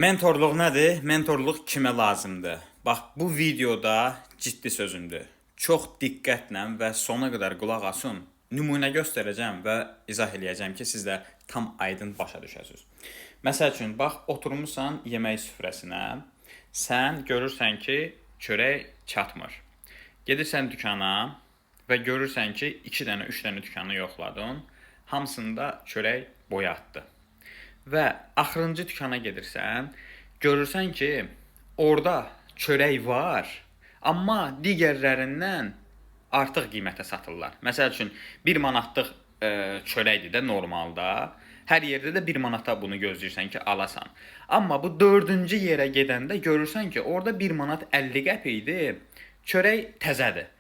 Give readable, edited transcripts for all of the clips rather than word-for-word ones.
Mentorluq nədir? Mentorluq kimə lazımdır? Bax, bu videoda ciddi sözümdür. Çox diqqətlə və sona qədər qulaq asın. Nümunə göstərəcəm və izah eləyəcəm ki, siz də tam aydın başa düşəsiniz. Məsəl üçün, bax, oturmusan yemək süfrəsinə, sən görürsən ki, çörək çatmır. Gedirsən dükana və görürsən ki, 2 dənə, 3 dənə dükkanı yoxladın, hamısında çörək boyatdı. Və axırıncı dükana gedirsən, görürsən ki, orada çörək var, amma digərlərindən artıq qiymətə satırlar. Məsəl üçün 1 manatlıq çörəkdir də normalda. Hər yerdə də 1 manata bunu gözləyirsən ki, alasan. Amma bu 4-cü yerə gedəndə görürsən ki, orada 1 manat 50 qəpikdir, çörək təzədir.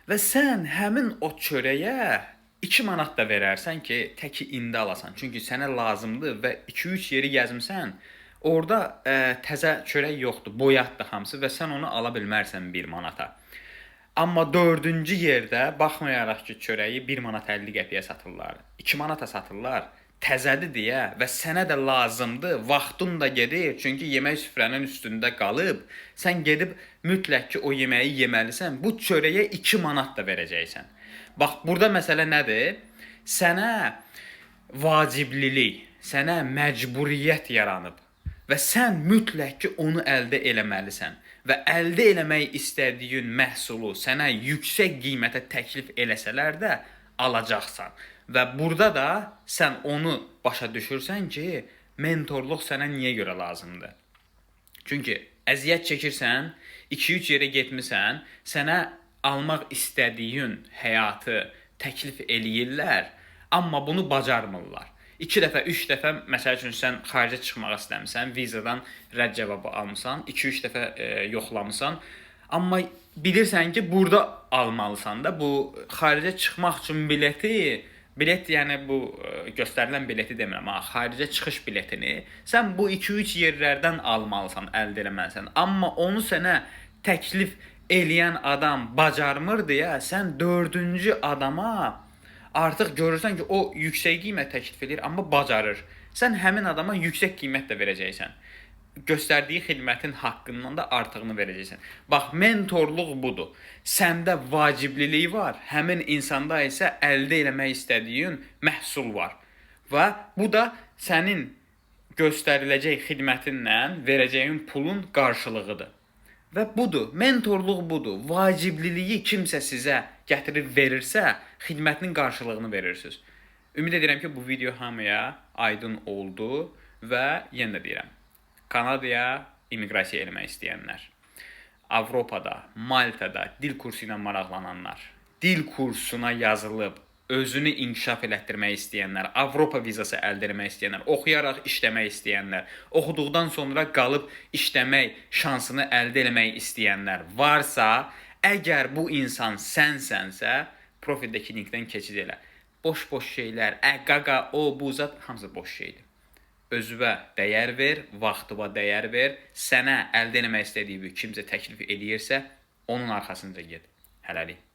Və sən həmin o çörəyə 2 manat da verərsən ki, təki indi alasan. Çünki sənə lazımdır və 2-3 yeri gəzmisən, orada təzə çörək yoxdur, boyatdır hamısı və sən onu ala bilmərsən 1 manata. Amma 4-cü yerdə baxmayaraq ki, çörəyi 1 manat 50 qəpiyə satırlar, 2 manata satırlar, təzədir deyə və sənə də lazımdır, vaxtın da gedir, çünki yemək süfrənin üstündə qalıb, sən gedib mütləq ki, o yeməyi yeməlisən, bu çörəyə 2 manat da verəcəksən. Bax, burada məsələ nədir? Sənə vaciblilik, sənə məcburiyyət yaranıb və sən mütləq ki, onu əldə eləməlisən və əldə eləmək istədiyin məhsulu sənə yüksək qiymətə təklif eləsələr də alacaqsan. Və burada da sən onu başa düşürsən ki, mentorluq sənə niyə görə lazımdır? Çünki əziyyət çəkirsən, 2-3 yerə getmisən, sənə almaq istədiyin həyatı təklif eləyirlər, amma bunu bacarmırlar. 2 dəfə, 3 dəfə, məsəl üçün sən xaricə çıxmaq istəmisən, vizadan rədd cavabı almısan, 2-3 dəfə yoxlamısan, amma bilirsən ki, burada almalısan da bu xaricə çıxmaq üçün bilet yəni bu göstərilən bileti demirəm, xaricə çıxış biletini sən bu 2-3 yerlərdən almalısan, əldə eləməlisən. Amma onu sənə təklif eləyən adam bacarmır deyə sən 4-cü adama artıq görürsən ki, o yüksək qiymət təklif edir, amma bacarır. Sən həmin adama yüksək qiymət də verəcəksən. Göstərdiyi xidmətin haqqından da artığını verəcəksən. Bax, mentorluq budur. Səndə vaciblilik var, həmin insanda isə əldə eləmək istədiyin məhsul var. Və bu da sənin göstəriləcək xidmətinlə verəcəyin pulun qarşılığıdır. Və budur, mentorluq budur. Vacibliliyi kimsə sizə gətirib verirsə, xidmətinin qarşılığını verirsiniz. Ümid edirəm ki, bu video hamıya aydın oldu və yenə də deyirəm. Kanadaya immiqrasiya eləmək istəyənlər, Avropada, Maltada dil kursu ilə maraqlananlar, dil kursuna yazılıb özünü inkişaf elətdirmək istəyənlər, Avropa vizası əldə etmək istəyənlər, oxuyaraq işləmək istəyənlər, oxuduqdan sonra qalıb işləmək şansını əldə etmək istəyənlər varsa, əgər bu insan sənsənsə, profildəki linkdən keçid elə. Boş-boş şeylər, qaqa, o, bu zat hamısı boş şeydir. Özünə dəyər ver, vaxtıva dəyər ver, sənə əldə etmək istədiyi kimsə təklif eləyirsə, onun arxasınca get. Hələlik.